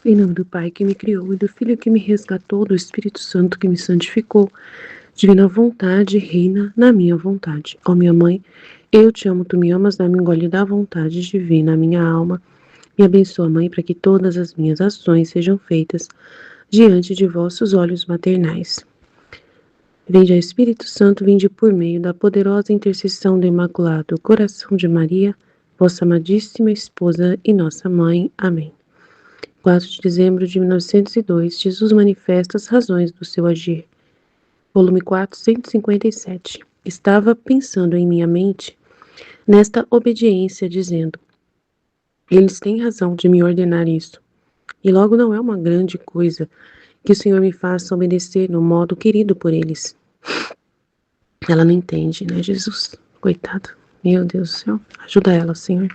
Em nome do Pai que me criou, e do Filho que me resgatou, do Espírito Santo que me santificou, divina vontade, reina na minha vontade. Ó minha mãe, eu te amo, tu me amas, dá-me um gole da vontade divina, a minha alma. Me abençoa, Mãe, para que todas as minhas ações sejam feitas diante de vossos olhos maternais. Vinde, ó Espírito Santo, vinde por meio da poderosa intercessão do Imaculado Coração de Maria, vossa amadíssima esposa e nossa mãe. Amém. 4 de dezembro de 1902, Jesus manifesta as razões do seu agir. Volume 4, 157. Estava pensando em minha mente nesta obediência, dizendo: eles têm razão de me ordenar isso. E logo não é uma grande coisa que o Senhor me faça obedecer no modo querido por eles. Ela não entende, né, Jesus? Coitado. Meu Deus do céu. Ajuda ela, Senhor.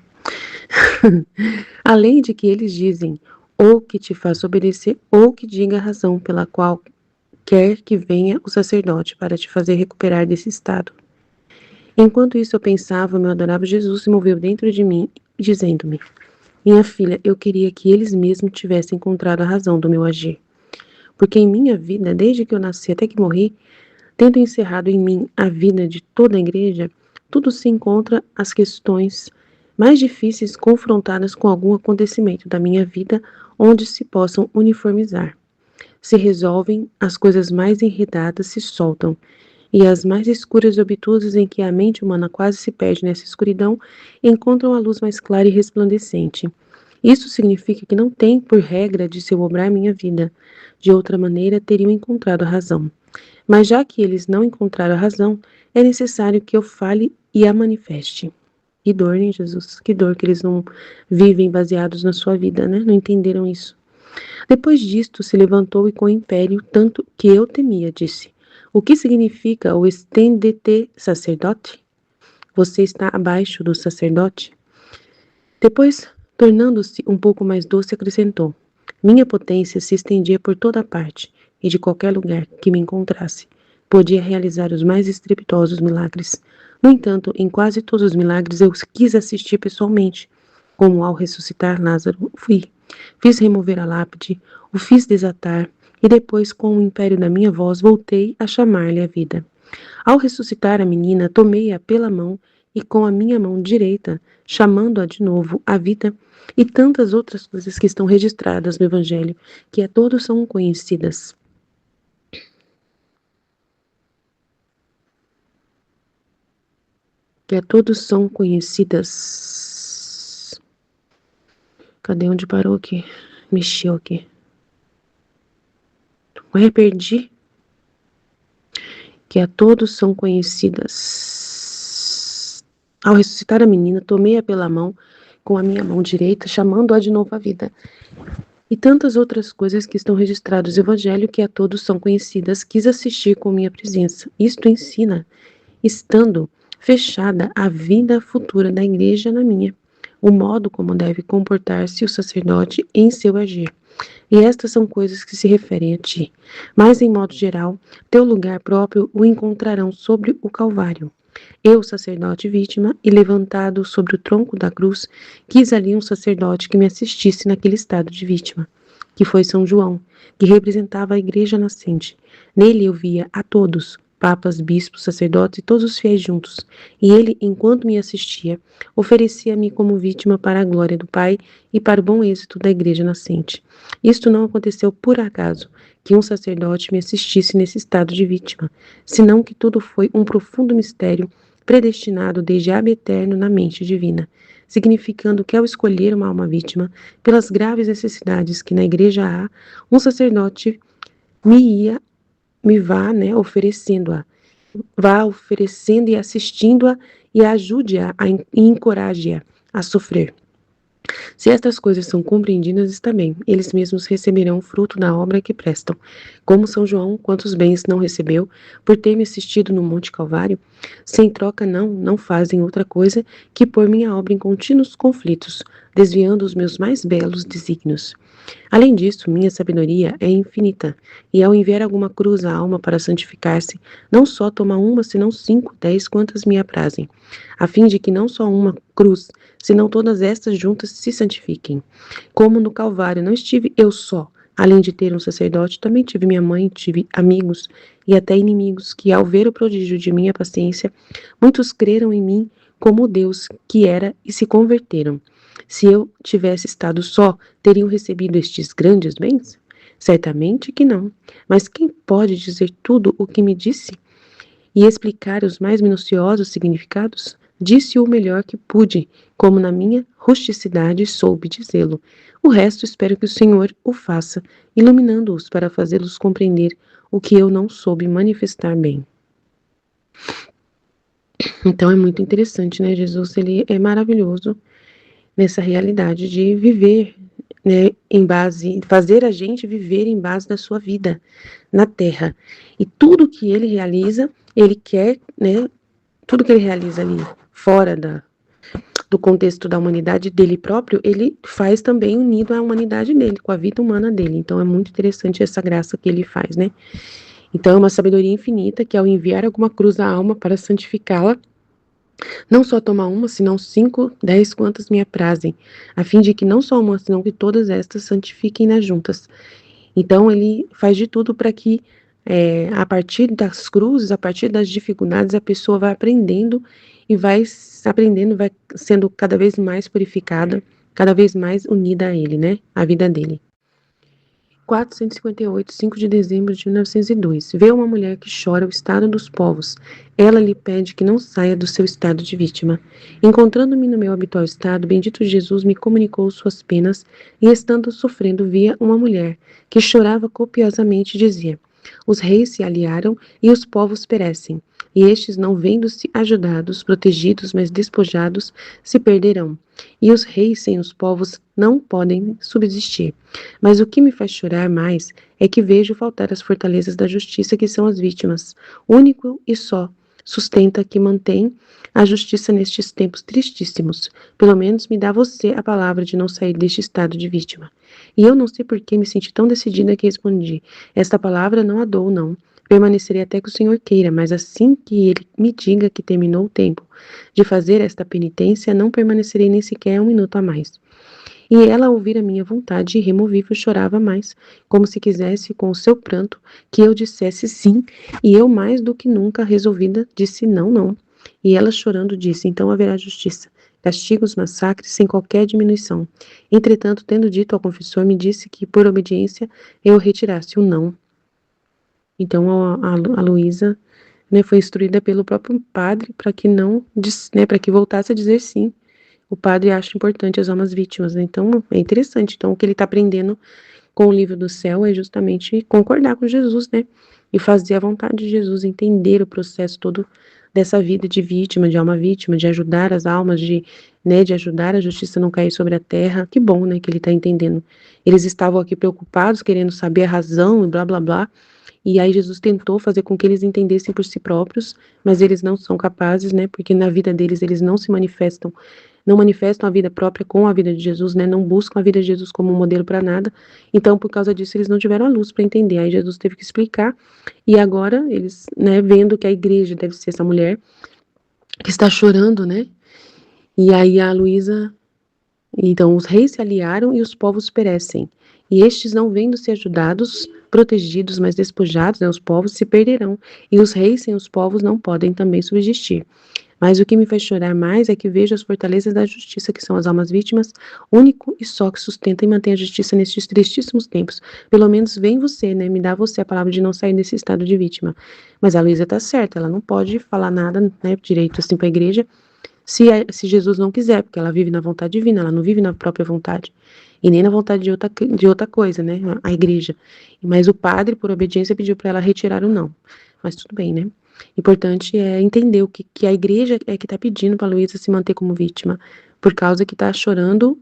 Além de que eles dizem ou que te faça obedecer ou que diga a razão pela qual quer que venha o sacerdote para te fazer recuperar desse estado. Enquanto isso eu pensava, meu adorável Jesus se moveu dentro de mim, dizendo-me: minha filha, eu queria que eles mesmos tivessem encontrado a razão do meu agir. Porque em minha vida, desde que eu nasci até que morri, tendo encerrado em mim a vida de toda a igreja, tudo se encontra as questões mais difíceis confrontadas com algum acontecimento da minha vida onde se possam uniformizar. Se resolvem, as coisas mais enredadas se soltam, e as mais escuras e obtusas em que a mente humana quase se perde nessa escuridão, encontram a luz mais clara e resplandecente. Isso significa que não tem por regra de se eu obrar minha vida. De outra maneira, teriam encontrado a razão. Mas já que eles não encontraram a razão, é necessário que eu fale e a manifeste. Que dor, né, Jesus? Que dor que eles não vivem baseados na sua vida, né? Não entenderam isso. Depois disto, se levantou e com império, tanto que eu temia, disse: o que significa o estende-te sacerdote? Você está abaixo do sacerdote? Depois, tornando-se um pouco mais doce, acrescentou: minha potência se estendia por toda parte, e de qualquer lugar que me encontrasse, podia realizar os mais estrepitosos milagres. No entanto, em quase todos os milagres eu quis assistir pessoalmente, como ao ressuscitar Lázaro fui. Fiz remover a lápide, o fiz desatar, e depois, com o império da minha voz, voltei a chamar-lhe a vida. Ao ressuscitar a menina, tomei-a pela mão e com a minha mão direita, chamando-a de novo à vida, e tantas outras coisas que estão registradas no Evangelho, que a todos são conhecidas. Que a todos são conhecidas. Cadê onde parou aqui? Mexeu aqui. Ué, perdi. Que a todos são conhecidas. Ao ressuscitar a menina, tomei-a pela mão, com a minha mão direita, chamando-a de novo à vida. E tantas outras coisas que estão registradas no Evangelho que a todos são conhecidas, quis assistir com minha presença. Isto ensina, estando fechada a vida futura da igreja na minha, o modo como deve comportar-se o sacerdote em seu agir. E estas são coisas que se referem a ti. Mas, em modo geral, teu lugar próprio o encontrarão sobre o Calvário. Eu, sacerdote vítima, e levantado sobre o tronco da cruz, quis ali um sacerdote que me assistisse naquele estado de vítima, que foi São João, que representava a igreja nascente. Nele eu via a todos, papas, bispos, sacerdotes e todos os fiéis juntos, e ele, enquanto me assistia, oferecia-me como vítima para a glória do Pai e para o bom êxito da igreja nascente. Isto não aconteceu por acaso, que um sacerdote me assistisse nesse estado de vítima, senão que tudo foi um profundo mistério predestinado desde ab eterno na mente divina, significando que ao escolher uma alma vítima, pelas graves necessidades que na igreja há, um sacerdote me vá oferecendo e assistindo-a e ajude-a e encoraje-a a sofrer. Se estas coisas são compreendidas, está bem, eles mesmos receberão o fruto da obra que prestam. Como São João, quantos bens não recebeu por ter me assistido no Monte Calvário? Sem troca, não fazem outra coisa que pôr minha obra em contínuos conflitos, desviando os meus mais belos desígnios. Além disso, minha sabedoria é infinita, e ao enviar alguma cruz à alma para santificar-se, não só toma uma, senão 5, 10, quantas me aprazem, a fim de que não só uma cruz, senão todas estas juntas se santifiquem. Como no Calvário não estive eu só, além de ter um sacerdote, também tive minha mãe, tive amigos e até inimigos que, ao ver o prodígio de minha paciência, muitos creram em mim como Deus que era e se converteram. Se eu tivesse estado só, teriam recebido estes grandes bens? Certamente que não. Mas quem pode dizer tudo o que me disse e explicar os mais minuciosos significados? Disse o melhor que pude, como na minha rusticidade soube dizê-lo. O resto espero que o Senhor o faça, iluminando-os para fazê-los compreender o que eu não soube manifestar bem. Então é muito interessante, né? Jesus, ele é maravilhoso nessa realidade de viver, né, em base, fazer a gente viver em base da sua vida na Terra. E tudo que ele realiza, ele quer, né, tudo que ele realiza ali fora do contexto da humanidade dele próprio, ele faz também unido à humanidade dele, com a vida humana dele. Então é muito interessante essa graça que ele faz, né? Então é uma sabedoria infinita que ao enviar alguma cruz à alma para santificá-la, não só toma uma, senão 5, 10, quantas me aprazem, a fim de que não só uma, senão que todas estas santifiquem-nas juntas. Então, ele faz de tudo para que, a partir das cruzes, a partir das dificuldades, a pessoa vai aprendendo e vai aprendendo, vai sendo cada vez mais purificada, cada vez mais unida a ele, né? A vida dele. 458, 5 de dezembro de 1902. Vê uma mulher que chora o estado dos povos. Ela lhe pede que não saia do seu estado de vítima. Encontrando-me no meu habitual estado, bendito Jesus me comunicou suas penas e, estando sofrendo, via uma mulher que chorava copiosamente e dizia: os reis se aliaram e os povos perecem. E estes, não vendo-se ajudados, protegidos, mas despojados, se perderão. E os reis sem os povos não podem subsistir. Mas o que me faz chorar mais é que vejo faltar as fortalezas da justiça que são as vítimas. Único e só sustenta que mantém a justiça nestes tempos tristíssimos. Pelo menos me dá você a palavra de não sair deste estado de vítima. E eu não sei por que me senti tão decidida que respondi: esta palavra não a dou, não. Permanecerei até que o Senhor queira, mas assim que ele me diga que terminou o tempo de fazer esta penitência, não permanecerei nem sequer um minuto a mais. E ela, ao ouvir a minha vontade irremovível, chorava mais, como se quisesse, com o seu pranto, que eu dissesse sim, e eu, mais do que nunca resolvida, disse não, não. E ela, chorando, disse: então haverá justiça. Castiga os massacres sem qualquer diminuição. Entretanto, tendo dito ao confessor, me disse que, por obediência, eu retirasse o não. Então, a Luísa, né, foi instruída pelo próprio padre para que não, né, para que voltasse a dizer sim. O padre acha importante as almas vítimas, né? Então é interessante. Então, o que ele está aprendendo com o livro do céu é justamente concordar com Jesus, né? E fazer a vontade de Jesus, entender o processo todo dessa vida de vítima, de alma vítima, de ajudar as almas, né, de ajudar a justiça a não cair sobre a terra. Que bom, né, que ele está entendendo. Eles estavam aqui preocupados, querendo saber a razão e blá, blá, blá. E aí Jesus tentou fazer com que eles entendessem por si próprios, mas eles não são capazes, né? Porque na vida deles eles não se manifestam, não manifestam a vida própria com a vida de Jesus, né? Não buscam a vida de Jesus como um modelo para nada. Então, por causa disso, eles não tiveram a luz para entender. Aí Jesus teve que explicar. E agora eles, né, vendo que a igreja deve ser essa mulher que está chorando, né? E aí a Luísa, então os reis se aliaram e os povos perecem. E estes, não vendo-se ajudados, protegidos, mas despojados, né, os povos se perderão. E os reis sem os povos não podem também subsistir. Mas o que me faz chorar mais é que vejo as fortalezas da justiça, que são as almas vítimas, único e só que sustenta e mantém a justiça nestes tristíssimos tempos. Pelo menos vem você, né? Me dá você a palavra de não sair desse estado de vítima. Mas a Luísa tá certa, ela não pode falar nada, né, direito assim para a igreja, se Jesus não quiser, porque ela vive na vontade divina, ela não vive na própria vontade. E nem na vontade de outra coisa, né? A igreja. Mas o padre, por obediência, pediu para ela retirar o não. Mas tudo bem, né? Importante é entender o que a igreja é que está pedindo para a Luísa se manter como vítima, por causa que está chorando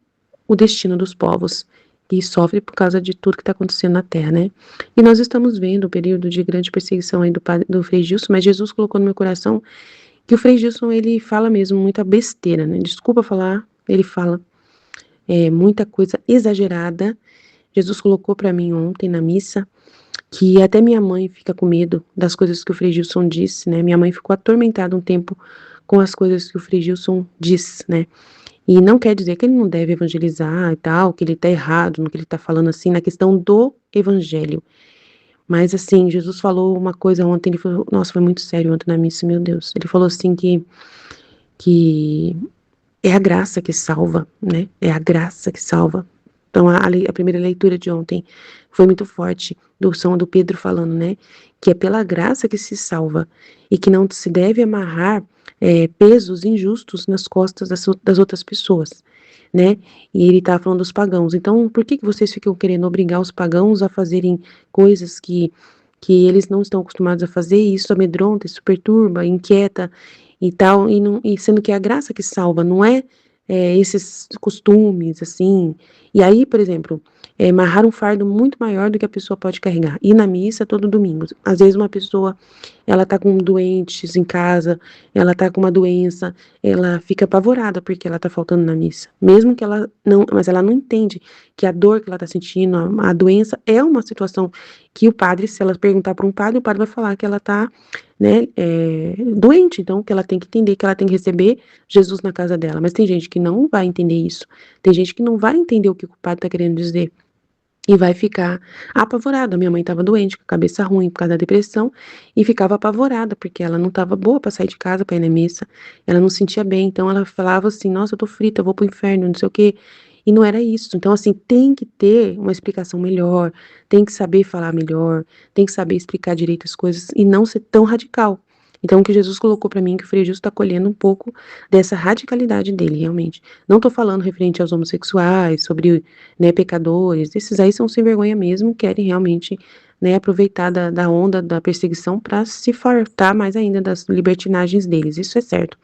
o destino dos povos e sofre por causa de tudo que está acontecendo na Terra, né? E nós estamos vendo o período de grande perseguição aí do Frei Gilson, mas Jesus colocou no meu coração que o Frei Gilson, ele fala mesmo muita besteira, né? Desculpa falar, ele fala muita coisa exagerada, Jesus colocou para mim ontem na missa, que até minha mãe fica com medo das coisas que o Frei Gilson disse, né? Minha mãe ficou atormentada um tempo com as coisas que o Frei Gilson diz, né? E não quer dizer que ele não deve evangelizar e tal, que ele tá errado no que ele tá falando, assim, na questão do evangelho. Mas, assim, Jesus falou uma coisa ontem, ele falou, nossa, foi muito sério ontem na missa, meu Deus. Ele falou assim que é a graça que salva, né? É a graça que salva. Então, a primeira leitura de ontem foi muito forte, do som do Pedro falando, né? Que é pela graça que se salva e que não se deve amarrar pesos injustos nas costas das outras pessoas, né? E ele estava falando dos pagãos. Então, por que vocês ficam querendo obrigar os pagãos a fazerem coisas que eles não estão acostumados a fazer? E isso amedronta, isso perturba, inquieta e tal, e sendo que é a graça que salva, não é, esses costumes, assim. E aí, por exemplo, amarrar um fardo muito maior do que a pessoa pode carregar. Ir na missa todo domingo. Às vezes uma pessoa, ela tá com doentes em casa, ela tá com uma doença, ela fica apavorada porque ela tá faltando na missa. Mesmo que ela não, mas ela não entende que a dor que ela tá sentindo, a doença é uma situação que o padre, se ela perguntar para um padre, o padre vai falar que ela tá, né, doente, então que ela tem que entender que ela tem que receber Jesus na casa dela. Mas tem gente que não vai entender isso. Tem gente que não vai entender o que o padre está querendo dizer. E vai ficar apavorada. Minha mãe estava doente, com a cabeça ruim por causa da depressão, e ficava apavorada, porque ela não estava boa para sair de casa, para ir na missa. Ela não se sentia bem, então ela falava assim: nossa, eu tô frita, eu vou pro inferno, não sei o quê. E não era isso. Então, assim, tem que ter uma explicação melhor, tem que saber falar melhor, tem que saber explicar direito as coisas e não ser tão radical. Então, o que Jesus colocou para mim, que o Frei Justo está colhendo um pouco dessa radicalidade dele, realmente. Não estou falando referente aos homossexuais, sobre, né, pecadores, esses aí são sem vergonha mesmo, querem realmente, né, aproveitar da onda da perseguição para se fartar mais ainda das libertinagens deles, isso é certo.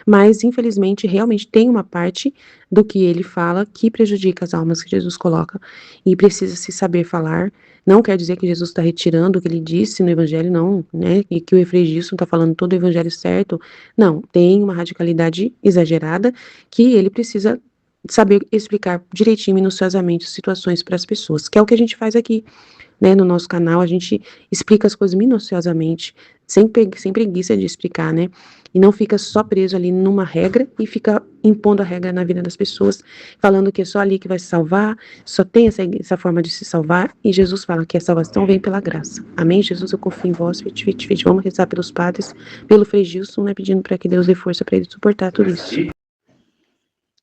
Mas, infelizmente, realmente tem uma parte do que ele fala que prejudica as almas que Jesus coloca. E precisa se saber falar. Não quer dizer que Jesus está retirando o que ele disse no Evangelho, não, né? E que o Efraimilson está falando todo o Evangelho certo. Não, tem uma radicalidade exagerada que ele precisa saber explicar direitinho, minuciosamente, as situações para as pessoas, que é o que a gente faz aqui, né, no nosso canal, a gente explica as coisas minuciosamente, sem preguiça de explicar, né, e não fica só preso ali numa regra e fica impondo a regra na vida das pessoas, falando que é só ali que vai se salvar, só tem essa forma de se salvar, e Jesus fala que a salvação vem pela graça. Amém? Jesus, eu confio em vós, vamos rezar pelos padres, pelo Frei Gilson, né, pedindo para que Deus dê força para ele suportar tudo isso.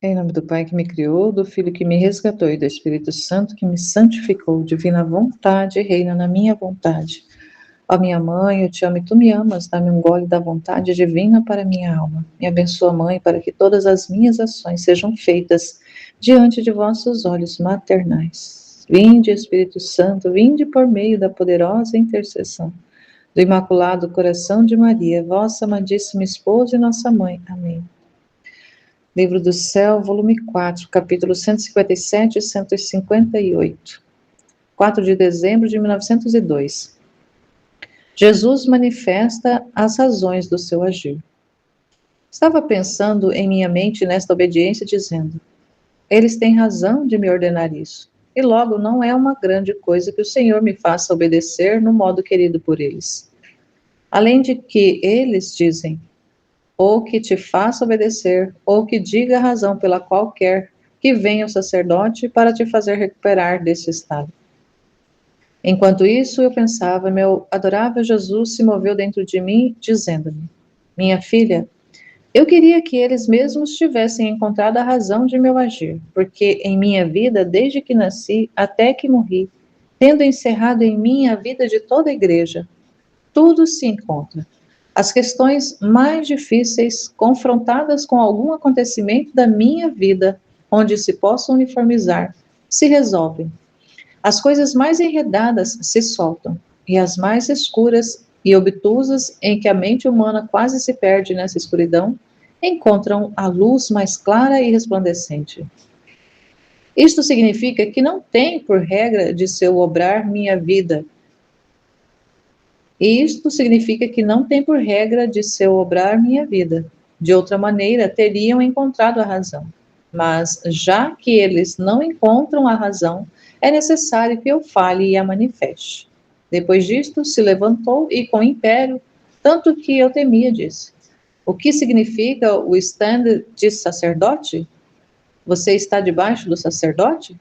Em nome do Pai que me criou, do Filho que me resgatou e do Espírito Santo que me santificou, divina vontade, reina na minha vontade. Ó minha mãe, eu te amo e tu me amas, dá-me um gole da vontade divina para minha alma. Me abençoa, mãe, para que todas as minhas ações sejam feitas diante de vossos olhos maternais. Vinde, Espírito Santo, vinde por meio da poderosa intercessão do Imaculado Coração de Maria, vossa amadíssima esposa e nossa mãe. Amém. Livro do Céu, volume 4, capítulo 157 e 158. 4 de dezembro de 1902. Jesus manifesta as razões do seu agir. Estava pensando em minha mente nesta obediência, dizendo: eles têm razão de me ordenar isso, e logo não é uma grande coisa que o Senhor me faça obedecer no modo querido por eles. Além de que eles dizem: ou que te faça obedecer, ou que diga a razão pela qual quer que venha o sacerdote para te fazer recuperar desse estado. Enquanto isso, eu pensava, meu adorável Jesus se moveu dentro de mim, dizendo-me: minha filha, eu queria que eles mesmos tivessem encontrado a razão de meu agir, porque em minha vida, desde que nasci até que morri, tendo encerrado em mim a vida de toda a igreja, tudo se encontra. As questões mais difíceis, confrontadas com algum acontecimento da minha vida, onde se possa uniformizar, se resolvem. As coisas mais enredadas se soltam, e as mais escuras e obtusas, em que a mente humana quase se perde nessa escuridão, encontram a luz mais clara e resplandecente. Isto significa que não tem por regra de seu obrar minha vida. E isto significa que não tem por regra de seu obrar minha vida. De outra maneira, teriam encontrado a razão. Mas, já que eles não encontram a razão, é necessário que eu fale e a manifeste. Depois disto, se levantou e com império, tanto que eu temia, disse: o que significa o stand de sacerdote? Você está debaixo do sacerdote?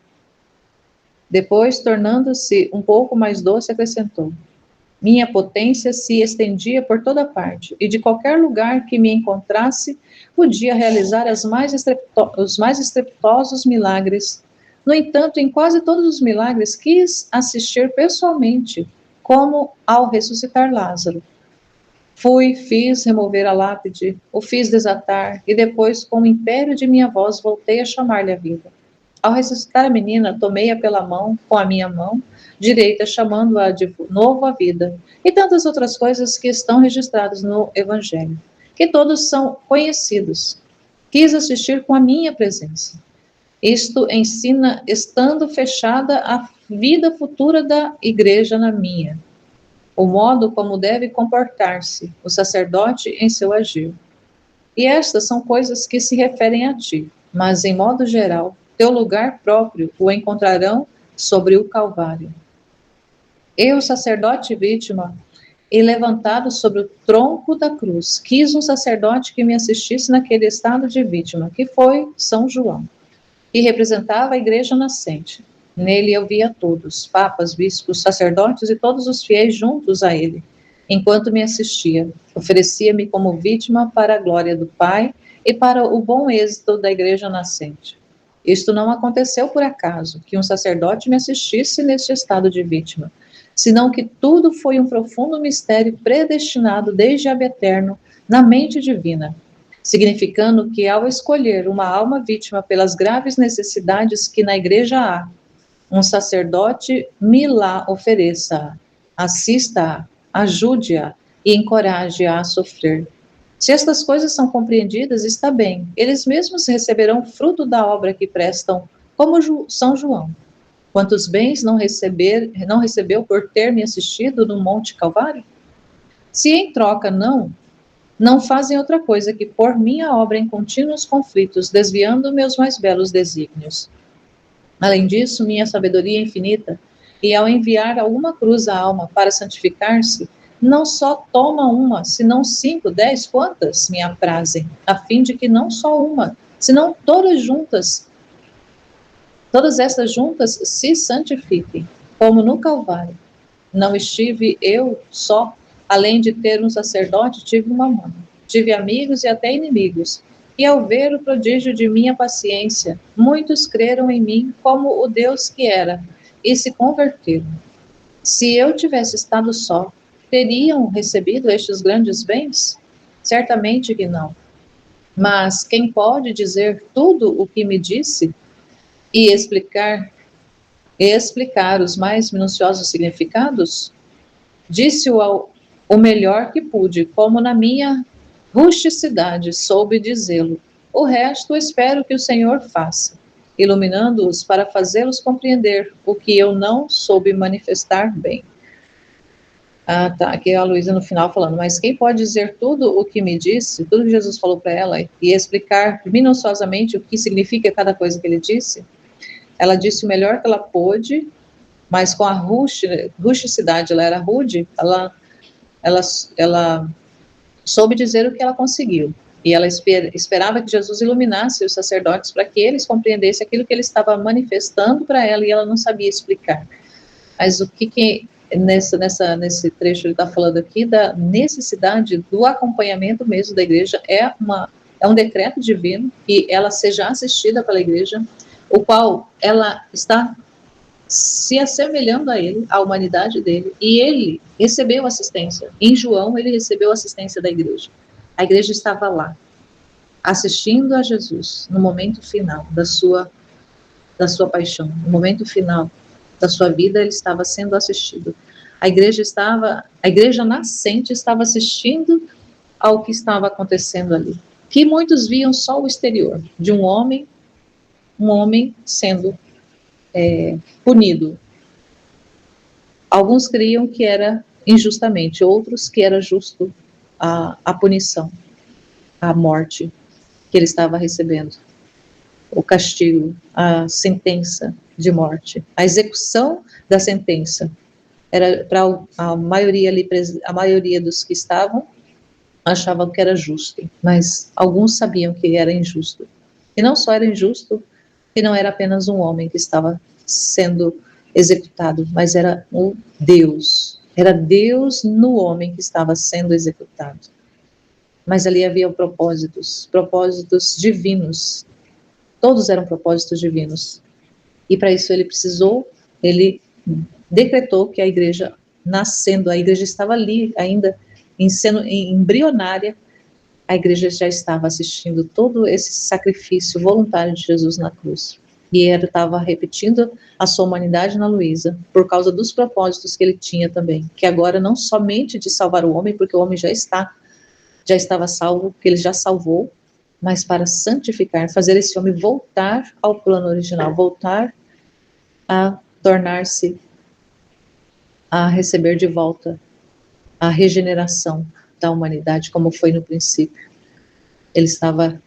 Depois, tornando-se um pouco mais doce, acrescentou: minha potência se estendia por toda parte, e de qualquer lugar que me encontrasse, podia realizar os mais estrepitosos milagres. No entanto, em quase todos os milagres, quis assistir pessoalmente, como ao ressuscitar Lázaro. Fui, fiz remover a lápide, o fiz desatar, e depois, com o império de minha voz, voltei a chamar-lhe a vida. Ao ressuscitar a menina, tomei-a pela mão, com a minha mão direita, chamando-a de novo à vida, e tantas outras coisas que estão registradas no Evangelho, que todos são conhecidos. Quis assistir com a minha presença. Isto ensina, estando fechada a vida futura da igreja na minha, o modo como deve comportar-se o sacerdote em seu agir. E estas são coisas que se referem a ti, mas, em modo geral, teu lugar próprio o encontrarão sobre o Calvário. Eu, sacerdote vítima, e levantado sobre o tronco da cruz, quis um sacerdote que me assistisse naquele estado de vítima, que foi São João, que representava a igreja nascente. Nele eu via todos, papas, bispos, sacerdotes e todos os fiéis juntos a ele, enquanto me assistia. Oferecia-me como vítima para a glória do Pai e para o bom êxito da igreja nascente. Isto não aconteceu por acaso, que um sacerdote me assistisse neste estado de vítima, senão que tudo foi um profundo mistério predestinado desde ab eterno na mente divina, significando que, ao escolher uma alma vítima pelas graves necessidades que na igreja há, um sacerdote me lá ofereça, assista-a, ajude-a e encoraje-a a sofrer. Se estas coisas são compreendidas, está bem, eles mesmos receberão fruto da obra que prestam, como São João. Quantos bens não recebeu por ter me assistido no Monte Calvário? Se em troca não fazem outra coisa que pôr minha obra em contínuos conflitos, desviando meus mais belos desígnios. Além disso, minha sabedoria infinita, e ao enviar a uma cruz a alma para santificar-se, não só toma uma, senão 5, 10, quantas me aprazem, a fim de que não só uma, senão todas estas juntas se santifiquem, como no Calvário. Não estive eu só, além de ter um sacerdote, tive uma mãe, tive amigos e até inimigos, e ao ver o prodígio de minha paciência, muitos creram em mim como o Deus que era, e se converteram. Se eu tivesse estado só, teriam recebido estes grandes bens? Certamente que não. Mas quem pode dizer tudo o que me disse e explicar os mais minuciosos significados? Disse-o o melhor que pude, como na minha rusticidade soube dizê-lo. O resto espero que o Senhor faça, iluminando-os para fazê-los compreender o que eu não soube manifestar bem. Tá, aqui é a Luísa no final falando, mas quem pode dizer tudo o que me disse, tudo que Jesus falou para ela, e explicar minuciosamente o que significa cada coisa que ele disse? Ela disse o melhor que ela pôde, mas com a rusticidade, ela era rude, ela soube dizer o que ela conseguiu. E ela esperava que Jesus iluminasse os sacerdotes para que eles compreendessem aquilo que ele estava manifestando para ela e ela não sabia explicar. Mas o que nesse trecho ele está falando aqui da necessidade do acompanhamento mesmo da igreja, é um decreto divino que ela seja assistida pela igreja, o qual ela está se assemelhando a ele, à humanidade dele, e ele recebeu assistência. Em João, ele recebeu assistência da igreja. A igreja estava lá, assistindo a Jesus no momento final da sua paixão, no momento final da sua vida, ele estava sendo assistido. A igreja nascente estava assistindo ao que estava acontecendo ali. Que muitos viam só o exterior de um homem sendo punido. Alguns criam que era injustamente, outros que era justo a punição, a morte que ele estava recebendo. o castigo, a sentença de morte. A execução da sentença era para a maioria ali, a maioria dos que estavam achavam que era justo, mas alguns sabiam que era injusto. E não só era injusto, que não era apenas um homem que estava sendo executado, mas era um Deus. Era Deus no homem que estava sendo executado. Mas ali havia propósitos divinos. Todos eram propósitos divinos. E para isso ele decretou que a igreja nascendo, a igreja estava ali ainda, sendo embrionária, a igreja já estava assistindo todo esse sacrifício voluntário de Jesus na cruz. E ele estava repetindo a sua humanidade na Luísa, por causa dos propósitos que ele tinha também, que agora não somente de salvar o homem, porque o homem já estava salvo, que ele já salvou, mas para santificar, fazer esse homem voltar ao plano original, voltar a tornar-se, a receber de volta a regeneração da humanidade, como foi no princípio. Ele estava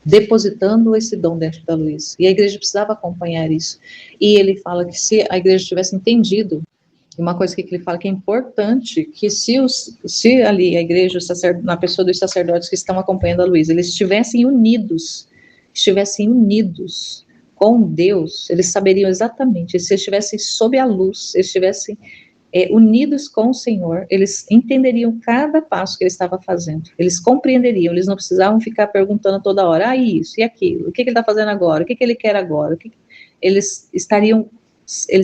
depositando esse dom dentro da Luísa, e a igreja precisava acompanhar isso. E ele fala que se a igreja tivesse entendido, uma coisa que ele fala que é importante, que se ali a igreja, na pessoa dos sacerdotes que estão acompanhando a Luísa, eles estivessem unidos com Deus, eles saberiam exatamente, se eles estivessem sob a luz, se eles estivessem unidos com o Senhor, eles entenderiam cada passo que ele estava fazendo, eles compreenderiam, eles não precisavam ficar perguntando toda hora, isso e aquilo, o que ele está fazendo agora, o que ele quer agora, eles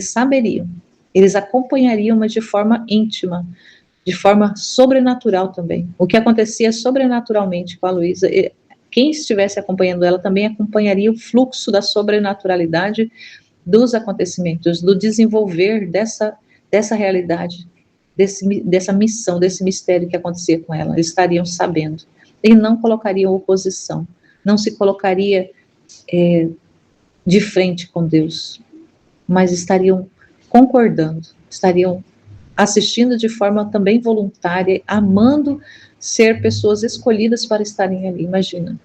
saberiam, eles acompanhariam, mas de forma íntima, de forma sobrenatural também. O que acontecia sobrenaturalmente com a Luísa, quem estivesse acompanhando ela também acompanharia o fluxo da sobrenaturalidade dos acontecimentos, do desenvolver dessa realidade, dessa missão, desse mistério que acontecia com ela. Eles estariam sabendo. E não colocariam oposição, não se colocaria de frente com Deus, mas estariam concordando, estariam assistindo de forma também voluntária, amando ser pessoas escolhidas para estarem ali. Imagina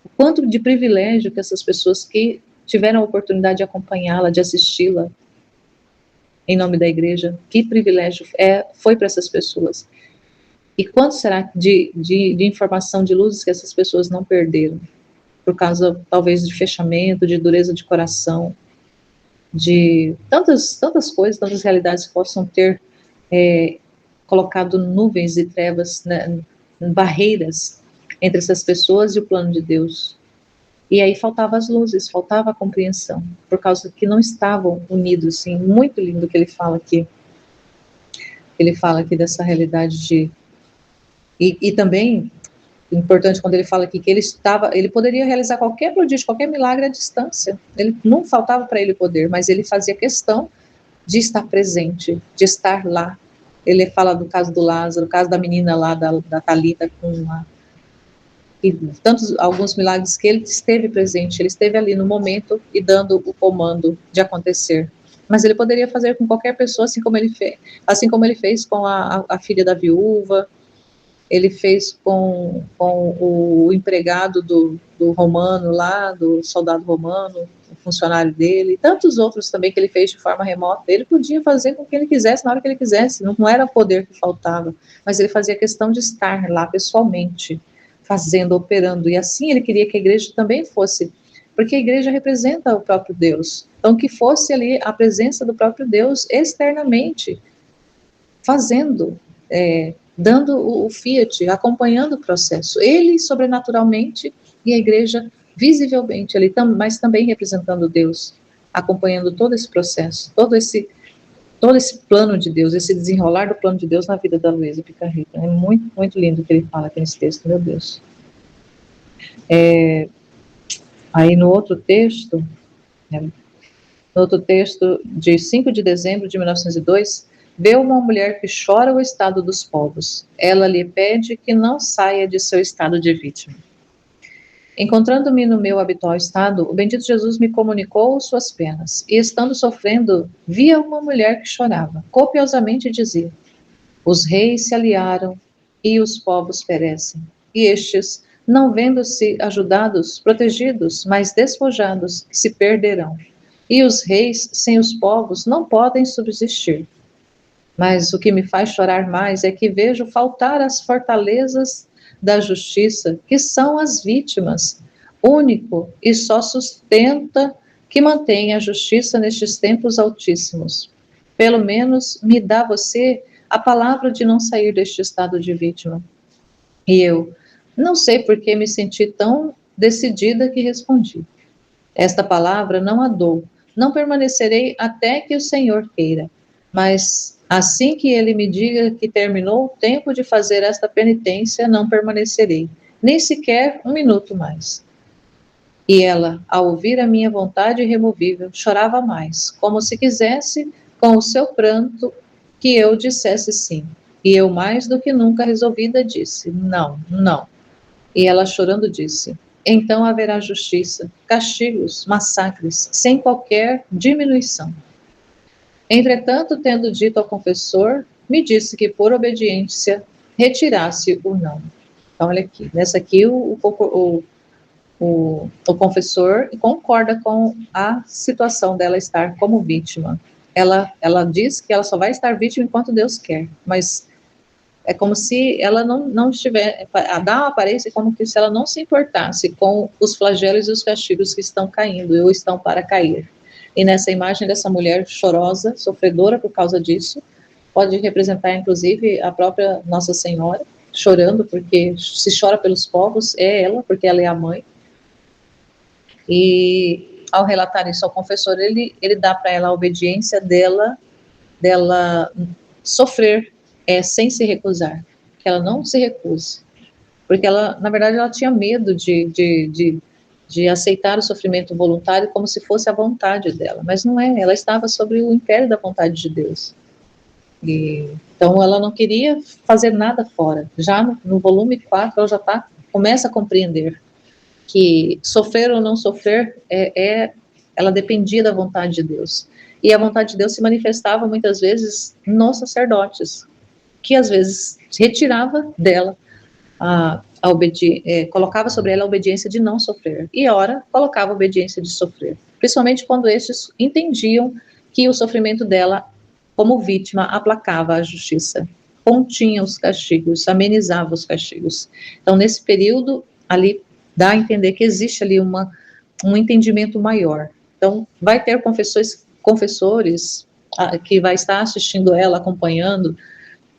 o quanto de privilégio que essas pessoas que tiveram a oportunidade de acompanhá-la, de assisti-la em nome da igreja, que privilégio foi para essas pessoas. E quanto será de informação, de luzes que essas pessoas não perderam, por causa talvez de fechamento, de dureza de coração, de tantas coisas, tantas realidades que possam ter colocado nuvens e trevas, né, barreiras entre essas pessoas e o plano de Deus. E aí faltavam as luzes, faltava a compreensão, por causa que não estavam unidos. Assim, muito lindo o que ele fala aqui. Ele fala aqui dessa realidade de... E também, importante quando ele fala aqui, que ele poderia realizar qualquer prodígio, qualquer milagre à distância. Não faltava para ele poder, mas ele fazia questão de estar presente, de estar lá. Ele fala do caso do Lázaro, o caso da menina lá, da Talita, e alguns milagres que ele esteve presente, ele esteve ali no momento e dando o comando de acontecer. Mas ele poderia fazer com qualquer pessoa, assim como ele fez com a filha da viúva, ele fez com o empregado do romano lá, do soldado romano, o funcionário dele, e tantos outros também que ele fez de forma remota. Ele podia fazer com quem ele quisesse, na hora que ele quisesse, não era poder que faltava, mas ele fazia questão de estar lá pessoalmente, fazendo, operando, e assim ele queria que a igreja também fosse, porque a igreja representa o próprio Deus, então que fosse ali a presença do próprio Deus externamente, fazendo, dando o fiat, acompanhando o processo, ele sobrenaturalmente e a igreja visivelmente ali, mas também representando Deus, acompanhando todo esse processo, todo esse plano de Deus, esse desenrolar do plano de Deus na vida da Luísa Picarreta. É muito, muito lindo o que ele fala aqui nesse texto, meu Deus. Aí no outro texto de 5 de dezembro de 1902, vê uma mulher que chora o estado dos povos. Ela lhe pede que não saia de seu estado de vítima. Encontrando-me no meu habitual estado, o bendito Jesus me comunicou suas penas, e estando sofrendo, via uma mulher que chorava, copiosamente dizia: os reis se aliaram e os povos perecem, e estes não vendo-se ajudados, protegidos, mas despojados, que se perderão. E os reis sem os povos não podem subsistir. Mas o que me faz chorar mais é que vejo faltar as fortalezas da justiça, que são as vítimas, único e só sustenta que mantém a justiça nestes tempos altíssimos. Pelo menos me dá você a palavra de não sair deste estado de vítima. E eu não sei por que me senti tão decidida que respondi. Esta palavra não a dou, não permanecerei até que o Senhor queira. Mas assim que ele me diga que terminou o tempo de fazer esta penitência, não permanecerei, nem sequer um minuto mais. E ela, ao ouvir a minha vontade irremovível, chorava mais, como se quisesse, com o seu pranto, que eu dissesse sim. E eu, mais do que nunca resolvida, disse: não, não. E ela, chorando, disse: então haverá justiça, castigos, massacres, sem qualquer diminuição. Entretanto, tendo dito ao confessor, me disse que, por obediência, retirasse o não. Então, olha aqui, nessa aqui o confessor concorda com a situação dela estar como vítima. Ela diz que ela só vai estar vítima enquanto Deus quer, mas é como se ela não estiver, dá uma aparência como que se ela não se importasse com os flagelos e os castigos que estão caindo ou estão para cair. E nessa imagem dessa mulher chorosa, sofredora por causa disso, pode representar inclusive a própria Nossa Senhora, chorando, porque se chora pelos povos, é ela, porque ela é a mãe. E ao relatar isso ao confessor, ele dá para ela a obediência dela sofrer sem se recusar, que ela não se recuse, porque ela, na verdade, ela tinha medo de aceitar o sofrimento voluntário como se fosse a vontade dela, mas não é, ela estava sobre o império da vontade de Deus. E, então ela não queria fazer nada fora. Já no volume 4 ela já começa a compreender que sofrer ou não sofrer ela dependia da vontade de Deus. E a vontade de Deus se manifestava muitas vezes nos sacerdotes, que às vezes retirava dela colocava sobre ela a obediência de não sofrer, e ora colocava a obediência de sofrer, principalmente quando estes entendiam que o sofrimento dela, como vítima, aplacava a justiça, continha os castigos, amenizava os castigos. Então, nesse período, ali dá a entender que existe ali um entendimento maior. Então, vai ter confessores que vai estar assistindo ela, acompanhando,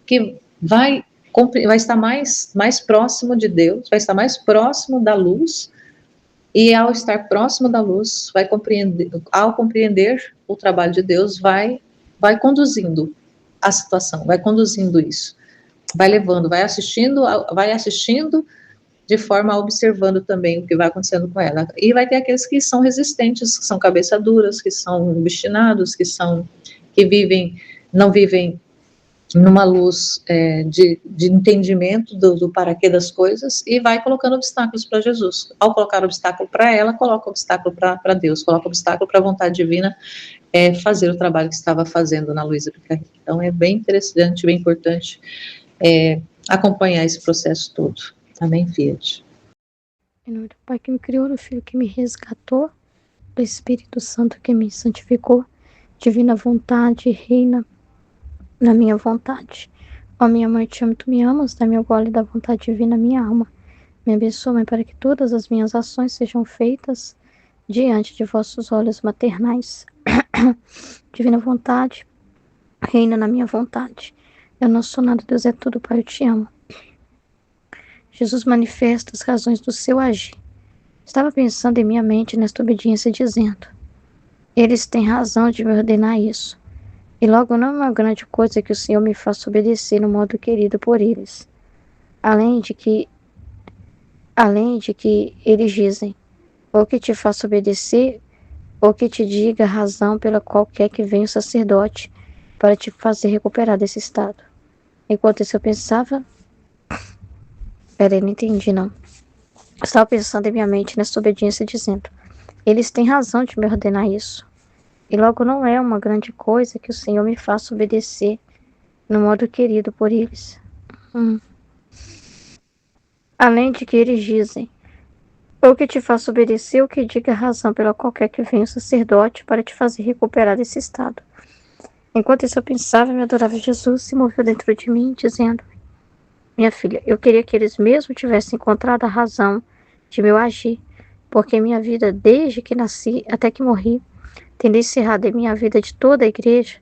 que vai estar mais próximo de Deus, vai estar mais próximo da luz, e ao estar próximo da luz, ao compreender o trabalho de Deus, vai conduzindo a situação, vai conduzindo isso, vai levando, vai assistindo de forma a observando também o que vai acontecendo com ela. E vai ter aqueles que são resistentes, que são cabeça duras, que são obstinados, que não vivem numa luz de entendimento do paraquê das coisas, e vai colocando obstáculos para Jesus. Ao colocar obstáculo para ela, coloca obstáculo para Deus, coloca obstáculo para a vontade divina fazer o trabalho que estava fazendo na Luísa Picarri. Então é bem interessante, bem importante acompanhar esse processo todo. Amém, Fiat. Em nome do Pai que me criou, do Filho que me resgatou, do Espírito Santo que me santificou, divina vontade, reina na minha vontade. Ó minha mãe, te amo, tu me amas, dá-me o gole da vontade divina, minha alma. Me abençoa, Mãe, para que todas as minhas ações sejam feitas diante de vossos olhos maternais. Divina vontade, reina na minha vontade. Eu não sou nada, Deus é tudo, Pai, eu te amo. Jesus manifesta as razões do seu agir. Estava pensando em minha mente nesta obediência, dizendo: eles têm razão de me ordenar isso. E logo não é uma grande coisa que o Senhor me faça obedecer no modo querido por eles. Além de que eles dizem, ou que te faça obedecer, ou que te diga a razão pela qual quer que venha o sacerdote para te fazer recuperar desse estado. Enquanto isso eu pensava... Peraí, não entendi não. Eu estava pensando em minha mente nessa obediência, dizendo: eles têm razão de me ordenar isso. E logo não é uma grande coisa que o Senhor me faça obedecer no modo querido por eles. além de que eles dizem, ou que te faça obedecer, ou que diga a razão pela qual quer que venha o sacerdote para te fazer recuperar desse estado. Enquanto isso eu pensava, me adorava Jesus se moveu dentro de mim, dizendo, minha filha, eu queria que eles mesmo tivessem encontrado a razão de meu agir, porque minha vida, desde que nasci até que morri, tendo encerrado em minha vida de toda a igreja,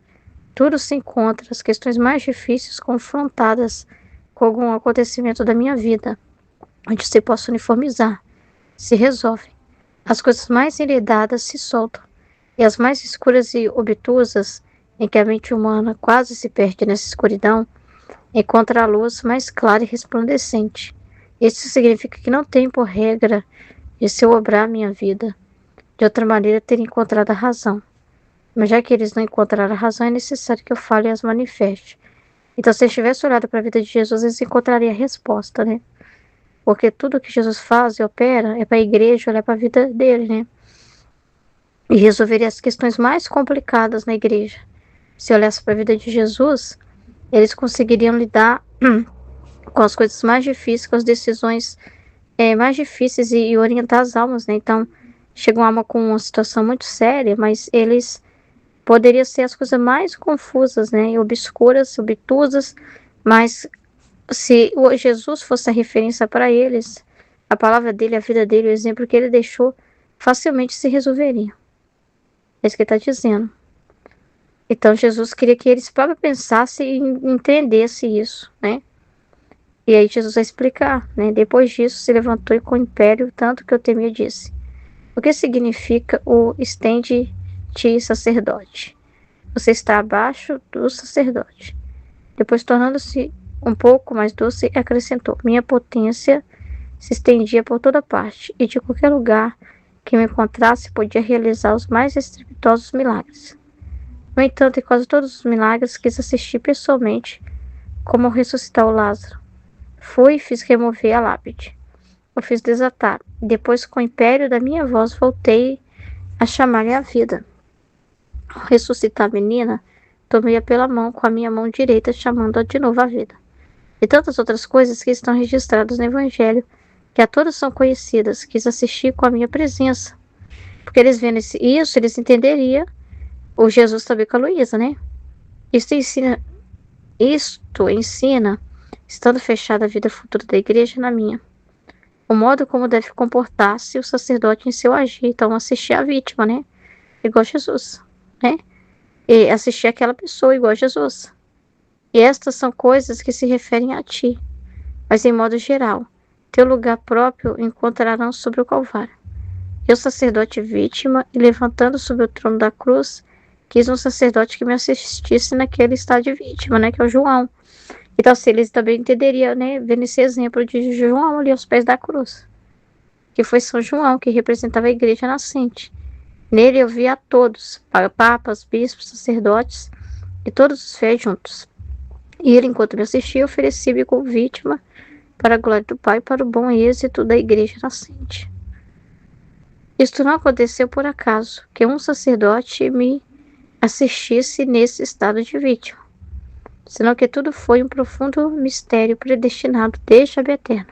tudo se encontra, as questões mais difíceis confrontadas com algum acontecimento da minha vida, onde se possa uniformizar, se resolvem. As coisas mais enredadas se soltam, e as mais escuras e obtusas, em que a mente humana quase se perde nessa escuridão, encontra a luz mais clara e resplandecente. Isso significa que não tem por regra de se eu obrar minha vida, de outra maneira ter encontrado a razão. Mas já que eles não encontraram a razão, é necessário que eu fale e as manifeste. Então, se eles tivessem olhado para a vida de Jesus, eles encontrariam a resposta, né? Porque tudo que Jesus faz e opera é para a igreja, olhar para a vida dele, né? E resolveria as questões mais complicadas na igreja. Se olhasse para a vida de Jesus, eles conseguiriam lidar com as coisas mais difíceis, com as decisões mais difíceis e orientar as almas, né? Então, chega uma alma com uma situação muito séria, mas eles poderiam ser as coisas mais confusas, né? Obscuras, obtusas, mas se Jesus fosse a referência para eles, a palavra dele, a vida dele, o exemplo que ele deixou, facilmente se resolveria. É isso que ele está dizendo. Então, Jesus queria que eles próprios pensassem e entendessem isso, né? E aí Jesus vai explicar, né? Depois disso, se levantou e com o império, tanto que eu temia, disse, o que significa o estende-te sacerdote? Você está abaixo do sacerdote. Depois, tornando-se um pouco mais doce, acrescentou, minha potência se estendia por toda parte, e de qualquer lugar que me encontrasse podia realizar os mais estrepitosos milagres. No entanto, em quase todos os milagres quis assistir pessoalmente, como ressuscitar o Lázaro. Fui e fiz remover a lápide. O fiz desatar. Depois, com o império da minha voz, voltei a chamar-lhe a vida. Ao ressuscitar a menina, tomei-a pela mão com a minha mão direita, chamando-a de novo à vida. E tantas outras coisas que estão registradas no Evangelho, que a todas são conhecidas, quis assistir com a minha presença. Porque eles vendo isso, eles entenderiam o Jesus também com a Luísa, né? Isto ensina, estando fechada a vida futura da igreja na minha, o modo como deve comportar-se o sacerdote em seu agir. Então, assistir a vítima, né? Igual Jesus, né? E assistir aquela pessoa igual a Jesus. E estas são coisas que se referem a ti, mas em modo geral, teu lugar próprio encontrarão sobre o Calvário. Eu, sacerdote vítima, e levantando sobre o trono da cruz, quis um sacerdote que me assistisse naquele estado de vítima, né? Que é o João. Então, assim, eles também entenderiam, né? Vendo esse exemplo de João ali aos pés da cruz. Que foi São João, que representava a igreja nascente. Nele eu via a todos, papas, bispos, sacerdotes e todos os fiéis juntos. E ele, enquanto me assistia, oferecia-me como vítima para a glória do Pai e para o bom êxito da igreja nascente. Isto não aconteceu por acaso, que um sacerdote me assistisse nesse estado de vítima, senão que tudo foi um profundo mistério predestinado desde a eterna,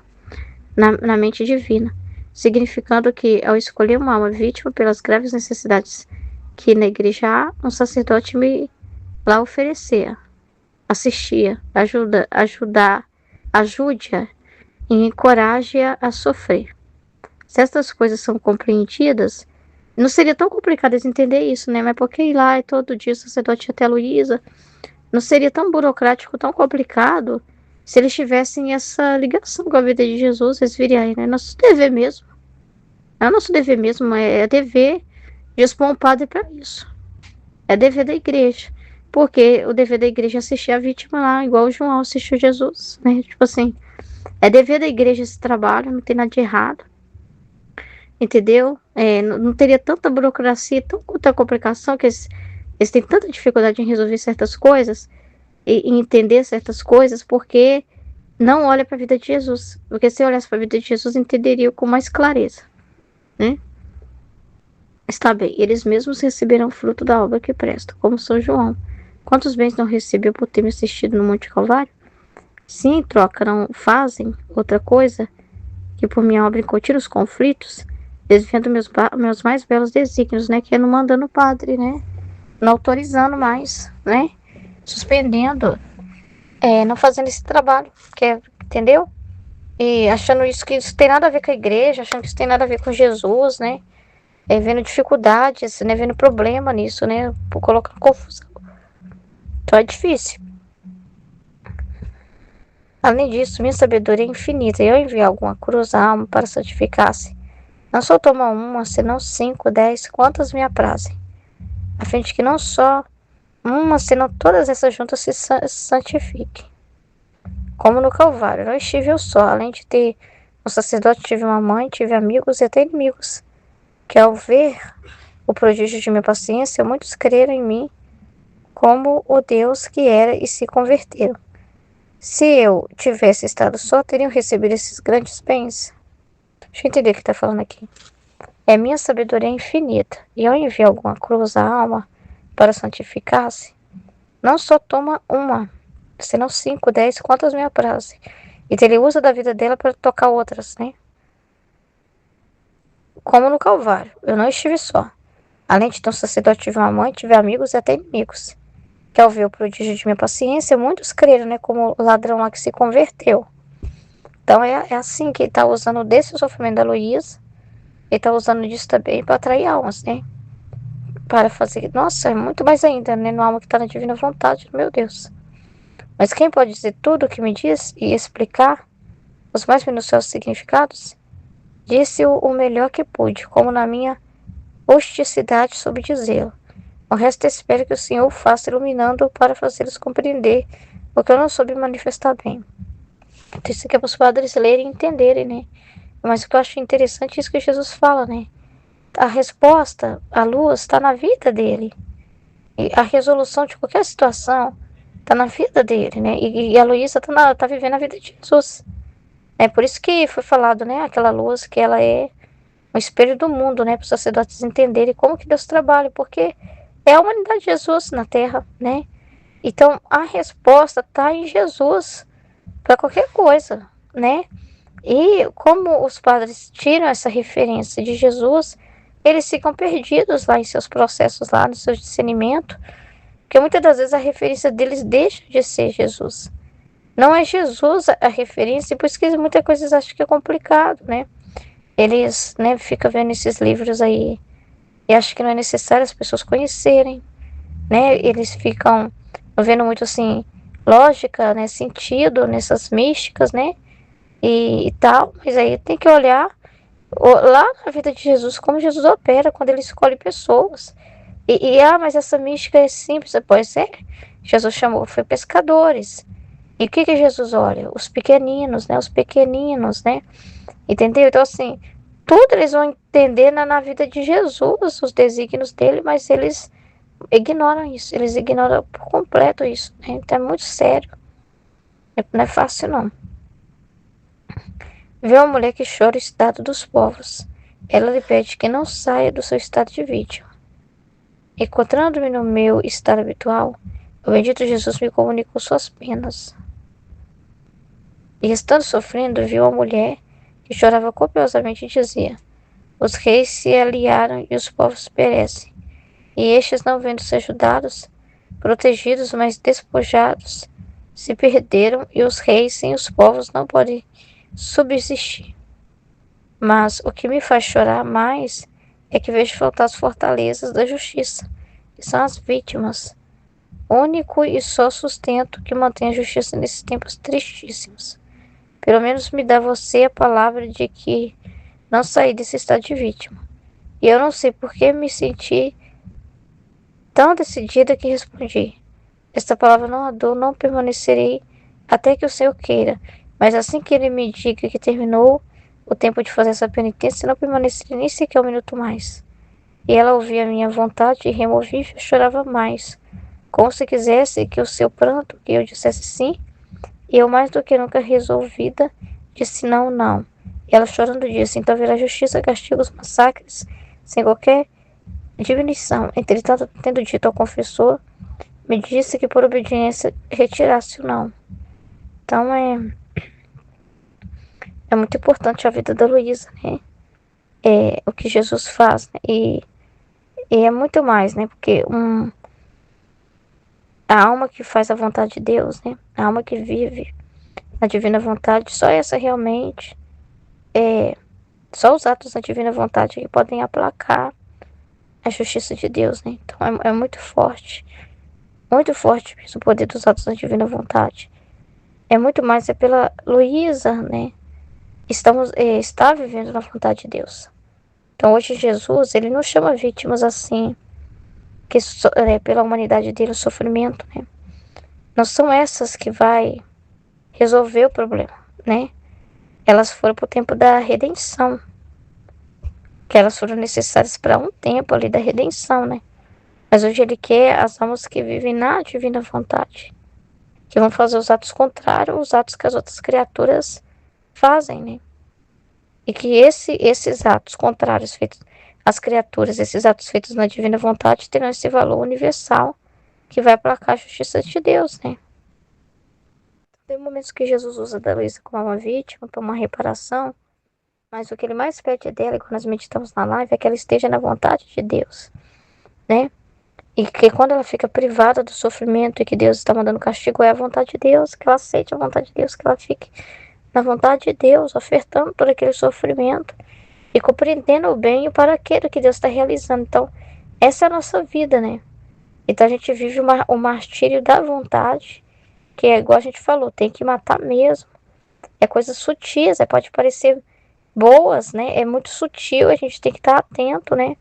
na mente divina, significando que, ao escolher uma alma vítima pelas graves necessidades que na igreja há, um sacerdote me lá oferecia, assistia, ajude-a e encoraje-a a sofrer. Se estas coisas são compreendidas, não seria tão complicado eles entender isso, né? Mas porque ir lá e todo dia o sacerdote até a Luísa, não seria tão burocrático, tão complicado, se eles tivessem essa ligação com a vida de Jesus, eles viriam aí, né? Nosso dever mesmo. É o nosso dever mesmo, é dever de expor um padre para isso. É dever da igreja. Porque o dever da igreja é assistir a vítima lá, igual o João assistiu Jesus, né? Tipo assim, é dever da igreja esse trabalho, não tem nada de errado. Entendeu? Não teria tanta burocracia, tanta complicação, que eles têm tanta dificuldade em resolver certas coisas e entender certas coisas, porque não olha para a vida de Jesus. Porque se olhasse para a vida de Jesus, entenderia com mais clareza, né? Está bem, eles mesmos receberão fruto da obra que presta, como São João. Quantos bens não recebeu por ter me assistido no Monte Calvário? Se em troca não fazem outra coisa, e por minha obra em contínuos conflitos, desviando meus mais belos desígnios, né? Que é não mandando o padre, né? Não autorizando mais, né? Suspendendo, não fazendo esse trabalho, entendeu? E achando que isso tem nada a ver com a igreja, achando que isso tem nada a ver com Jesus, né? Vendo dificuldades, né? Vendo problema nisso, né? Por colocar confusão. Então é difícil. Além disso, minha sabedoria é infinita, e eu enviar alguma cruz à alma para santificar-se. Não só toma uma, senão 5, 10, quantas me aprazem, a fim de que não só uma, senão todas essas juntas se santifiquem. Como no Calvário, não estive eu só, além de ter um sacerdote, tive uma mãe, tive amigos e até inimigos, que ao ver o prodígio de minha paciência, muitos creram em mim como o Deus que era e se converteram. Se eu tivesse estado só, teriam recebido esses grandes bens? Deixa eu entender o que está falando aqui. Minha sabedoria infinita, e ao enviar alguma cruz à alma para santificar-se, não só toma uma, senão 5, 10, quantas me aprazem. E ele usa da vida dela para tocar outras, né? Como no Calvário, eu não estive só. Além de ter um sacerdote, tive uma mãe, tive amigos e até inimigos. Que ao ver o prodígio de minha paciência, muitos creram, né? Como o ladrão lá que se converteu. Então é assim que ele está usando desse sofrimento da Luísa. Ele está usando disso também para atrair almas, né? Para fazer. Nossa, é muito mais ainda, né? No alma que está na divina vontade, meu Deus. Mas quem pode dizer tudo o que me diz e explicar os mais minuciosos significados? Disse o melhor que pude, como na minha rusticidade soube dizê-lo. O resto espero que o Senhor o faça iluminando para fazê-los compreender o que eu não soube manifestar bem. Então, isso aqui é para os padres lerem e entenderem, né? Mas o que eu acho interessante é isso que Jesus fala, né? A resposta, a luz, está na vida dele. E a resolução de qualquer situação está na vida dele, né? E a Luísa tá vivendo a vida de Jesus. É por isso que foi falado, né? Aquela luz que ela é o espelho do mundo, né? Para os sacerdotes entenderem como que Deus trabalha, porque é a humanidade de Jesus na Terra, né? Então a resposta está em Jesus para qualquer coisa, né? E como os padres tiram essa referência de Jesus, eles ficam perdidos lá em seus processos, lá no seu discernimento, porque muitas das vezes a referência deles deixa de ser Jesus. Não é Jesus a referência, e por isso que muitas coisas acham que é complicado, né? Eles, né, ficam vendo esses livros aí e acham que não é necessário as pessoas conhecerem, né? Eles ficam vendo muito assim, lógica, né, sentido nessas místicas, né? E tal, mas aí tem que olhar lá na vida de Jesus, como Jesus opera quando ele escolhe pessoas. Mas essa mística é simples, pois é. Jesus foi pescadores. E o que Jesus olha? Os pequeninos, né? Os pequeninos, né? Entendeu? Então, assim, tudo eles vão entender na vida de Jesus, os desígnios dele, mas eles ignoram isso. Eles ignoram por completo isso, né? Então é muito sério. Não é fácil, não. Vê uma mulher que chora o estado dos povos. Ela lhe pede que não saia do seu estado de vítima. Encontrando-me no meu estado habitual, o bendito Jesus me comunicou suas penas. E estando sofrendo, viu a mulher que chorava copiosamente e dizia: os reis se aliaram e os povos perecem. E estes, não vendo ser ajudados, protegidos, mas despojados, se perderam, e os reis sem os povos não podem subsistir. Mas o que me faz chorar mais é que vejo faltar as fortalezas da justiça, que são as vítimas, único e só sustento que mantém a justiça nesses tempos tristíssimos. Pelo menos me dá você a palavra de que não saí desse estado de vítima. E eu não sei por que me senti tão decidida que respondi: esta palavra não a dou, não permanecerei até que o Senhor queira. Mas assim que ele me diga que terminou o tempo de fazer essa penitência, não permanecerei nem sequer um minuto mais. E ela ouvia a minha vontade e removível chorava mais, como se quisesse que o seu pranto, que eu dissesse sim, e eu mais do que nunca resolvida, disse não, não. E ela chorando disse: então haverá justiça, castiga os massacres, sem qualquer diminuição. Entretanto, tendo dito ao confessor, me disse que por obediência retirasse o não. Então é é muito importante a vida da Luísa, né? É o que Jesus faz, né? E é muito mais, né? Porque a alma que faz a vontade de Deus, né? A alma que vive a divina vontade, só essa realmente, só os atos da divina vontade que podem aplacar a justiça de Deus, né? Então é muito forte mesmo o poder dos atos da divina vontade. É muito mais pela Luísa, né? Está vivendo na vontade de Deus. Então hoje Jesus, ele não chama vítimas assim, que pela humanidade dele, o sofrimento, né? Não são essas que vai resolver o problema, né? Elas foram para o tempo da redenção, que elas foram necessárias para um tempo ali da redenção, né? Mas hoje ele quer as almas que vivem na divina vontade, que vão fazer os atos contrários aos atos que as outras criaturas fazem, né? E que esses atos contrários feitos às criaturas, esses atos feitos na divina vontade, terão esse valor universal que vai aplacar a justiça de Deus, né? Tem momentos que Jesus usa da Luísa como uma vítima, para uma reparação, mas o que ele mais pede dela, quando nós meditamos na live, é que ela esteja na vontade de Deus, né? E que quando ela fica privada do sofrimento e que Deus está mandando castigo, é a vontade de Deus, que ela aceite a vontade de Deus, que ela fique na vontade de Deus, ofertando todo aquele sofrimento e compreendendo o bem e o para quê do que Deus está realizando. Então, essa é a nossa vida, né? Então a gente vive o martírio da vontade, que é igual a gente falou, tem que matar mesmo. É coisas sutis, pode parecer boas, né? É muito sutil, a gente tem que estar atento, né?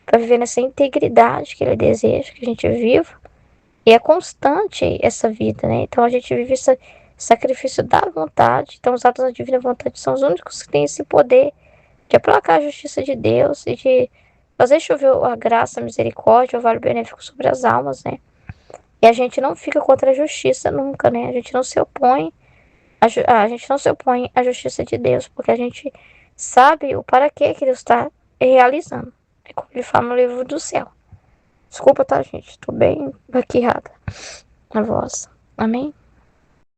Para viver nessa integridade que ele deseja que a gente viva. E é constante essa vida, né? Então a gente vive esse sacrifício da vontade. Então os atos da divina vontade são os únicos que têm esse poder de aplacar a justiça de Deus e de fazer chover a graça, a misericórdia, o vale benéfico sobre as almas, né? E a gente não fica contra a justiça nunca, né? A gente não se opõe a gente não se opõe à justiça de Deus, porque a gente sabe o para que Deus está realizando. É como ele fala no livro do céu. Desculpa, tá, gente? Tô bem baqueada na voz. Amém?